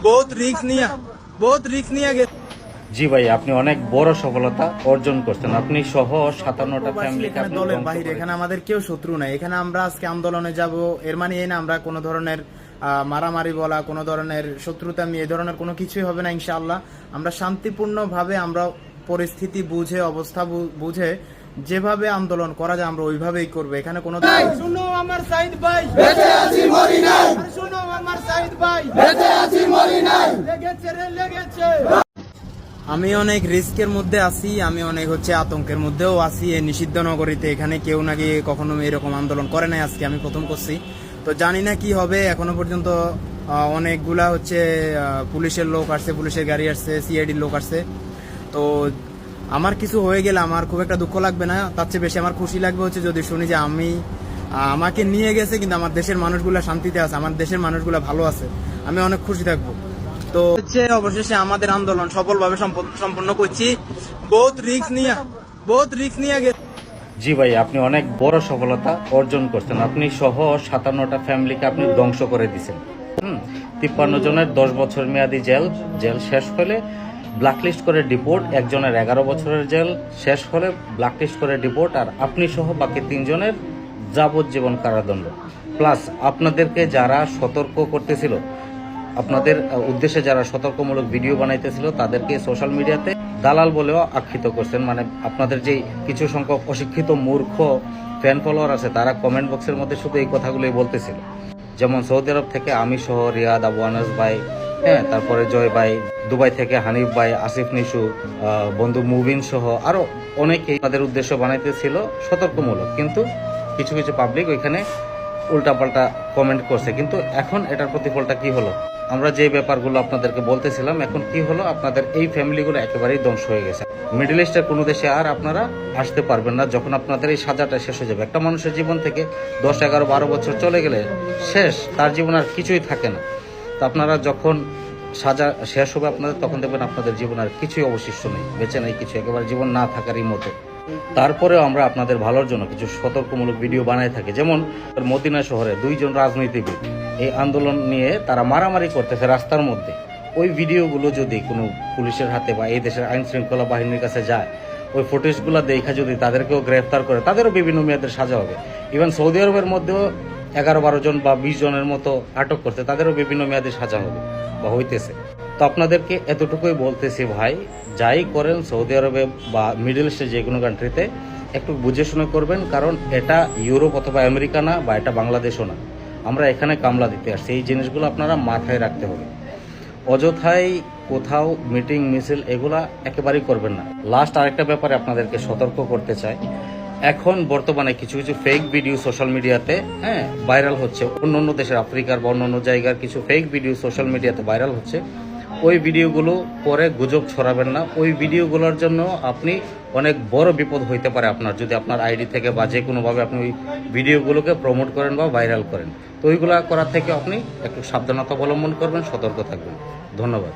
বহুত রিস্ক নিয়ে গেছে। জি ভাই, আপনি অনেক বড় সফলতা অর্জন করছেন। আপনি সহ 57টা ফ্যামিলি এখানে দলের বাহিরে, এখানে আমাদের কেউ শত্রু নাই। এখানে আমরা আজকে আন্দোলনে যাব, এর মানে এই না আমরা কোনো ধরনের মারামারি বলা, কোনো ধরনের শত্রুতা, এ ধরনের কোনো কিছুই হবে না ইনশাআল্লাহ। আমরা শান্তিপূর্ণভাবে, আমরা পরিস্থিতি বুঝে, অবস্থা বুঝে যেভাবে আন্দোলন করা যায় আমরা ওইভাবেই করবো। এখানে কোনো শুনো আমার সাইদ ভাই, বেঁচে আছি মরি নাই, শুনো আমার সাইদ ভাই, বেঁচে আছি মরি নাই, লেগেছে রে লেগেছে। আমি অনেক রিস্কের মধ্যে আছি, আমি অনেক আতঙ্কের মধ্যেও আছি। এই নিষিদ্ধ নগরীতে এখানে কেউ নাকি কখনো এরকম আন্দোলন করে নাই, আজকে আমি প্রথম করছি। তো জানি না কি হবে। এখনো পর্যন্ত অনেকগুলা পুলিশের লোক আসছে, পুলিশের গাড়ি আসছে, সিআইডির লোক আসছে। তো আমার কিছু হয়ে গেলে আমার খুব একটা দুঃখ লাগবে না, তার চেয়ে বেশি আমার খুশি লাগবে যদি শুনি যে আমাকে নিয়ে গেছে কিন্তু আমার দেশের মানুষগুলা শান্তিতে আছে, আমার দেশের মানুষগুলা ভালো আছে। আমি অনেক খুশি থাকবো। তো অবশেষে আমাদের আন্দোলন সফলভাবে সম্পন্ন করছি। বহুত রিস্ক নিয়ে গেছে। জি ভাই, আপনি অনেক বড় সফলতা অর্জন করছেন। আপনি সহ 57টা ফ্যামিলিকে আপনি ধ্বংস করে দিয়েছেন। 53 জনের 10 বছর মেয়াদি জেল শেষ হলে ব্ল্যাকলিস্ট করে ডিপোর্ট, একজনের 11 বছরের জেল শেষ হলে ব্ল্যাকলিস্ট করে ডিপোর্ট, আর আপনি সহ বাকি 3 জনের যাবজ্জীবন কারাদণ্ড। প্লাস আপনাদেরকে যারা সতর্ক করতেছিল, আপনাদের উদ্দেশ্যে যারা সতর্কমূলক ভিডিও বানাইতেছিল, তাদেরকে সোশ্যাল মিডিয়াতে দালাল বলেও আখ্যিত করছেন। মানে আপনাদের যে কিছু সংখ্যক অশিক্ষিত মূর্খ ফ্যান ফলোয়ার আছে, তারা কমেন্ট বক্সের মধ্যে শুধু এই কথাগুলোই বলতেছিল। যেমন সৌদি আরব থেকে আমি সহ, রিয়াদ, আবু আনাস ভাই, তারপরে জয় ভাই, দুবাই থেকে হানিফ ভাই, আসিফ নিশু, বন্ধু মুবিন সহ আরো অনেকেই তাদের উদ্দেশ্য বানাইতেছিল সতর্কমূলক, কিন্তু কিছু কিছু পাবলিক ওইখানে উল্টাপাল্টা কমেন্ট করছে। কিন্তু এখন এটার প্রতিফলটা কি হলো? আমরা যে ব্যাপারগুলো আপনাদেরকে বলতেছিলাম, এখন কি হলো? আপনাদের এই ফ্যামিলিগুলো একেবারেই ধ্বংস হয়ে গেছে। মিডল ইস্টের কোনো দেশে আর আপনারা আসতে পারবেন না যখন আপনাদের এই সাজাটা শেষ হয়ে যাবে। একটা মানুষের জীবন থেকে 10, 11, 12 বছর চলে গেলে শেষ, তার জীবন আর কিছুই থাকে না। তো আপনারা যখন সাজা শেষ হবে আপনাদের, তখন দেখবেন আপনাদের জীবন আর কিছুই অবশিষ্ট নেই, বেঁচে নেই কিছু, একেবারে জীবন না থাকারই মতো। তারপরেও আমরা আপনাদের ভালোর জন্য কিছু সতর্কমূলক ভিডিও বানাই থাকি। যেমন মদিনা শহরে 2 জন রাজনীতিবিদ এই আন্দোলন নিয়ে তারা মারামারি করতেছে রাস্তার মধ্যে। ওই ভিডিওগুলো যদি কোনো পুলিশের হাতে বা এই দেশের আইন শৃঙ্খলা বাহিনীর কাছে যায়, ওই ফুটেজগুলো দেখা যদি তাদেরকেও গ্রেফতার করে, তাদেরও বিভিন্ন মেয়াদের সাজা হবে। ইভেন সৌদি আরবের মধ্যেও 11-12 জন বা 20 জনের মতো আটক করতে, তাদেরও বিভিন্ন মেয়াদে সাজা হবে বা হইতেছে। তো আপনাদেরকে এতটুকুই বলতেছি ভাই, যাই করেন সৌদি আরবে বা মিডল ইস্টে যে কোনো কান্ট্রিতে একটু বুঝে শুনে করবেন, কারণ এটা ইউরোপ অথবা আমেরিকা না, বা এটা বাংলাদেশও না। আমরা এখানে কামলা দিতে আসছি, এই জিনিসগুলো আপনারা মাথায় রাখতে হবে। অযথাই কোথাও মিটিং মিছিল এগুলা একেবারেই করবেন না। লাস্ট আরেকটা ব্যাপারে আপনাদেরকে সতর্ক করতে চাই। এখন বর্তমানে কিছু কিছু ফেক ভিডিও সোশ্যাল মিডিয়াতে ভাইরাল হচ্ছে। অন্য দেশের, আফ্রিকার বা অন্য জায়গার কিছু ফেক ভিডিও সোশ্যাল মিডিয়াতে ভাইরাল হচ্ছে। ওই ভিডিওগুলো পরে গুজব ছড়াবেন না। ওই ভিডিওগুলোর জন্য আপনি অনেক বড় বিপদ হইতে পারে আপনার, যদি আপনার আইডি থেকে বা যে কোনোভাবে আপনি ওই ভিডিওগুলোকে প্রমোট করেন বা ভাইরাল করেন। তো ওইগুলো করার থেকে আপনি একটু সাবধানতা অবলম্বন করবেন, সতর্ক থাকবেন। ধন্যবাদ।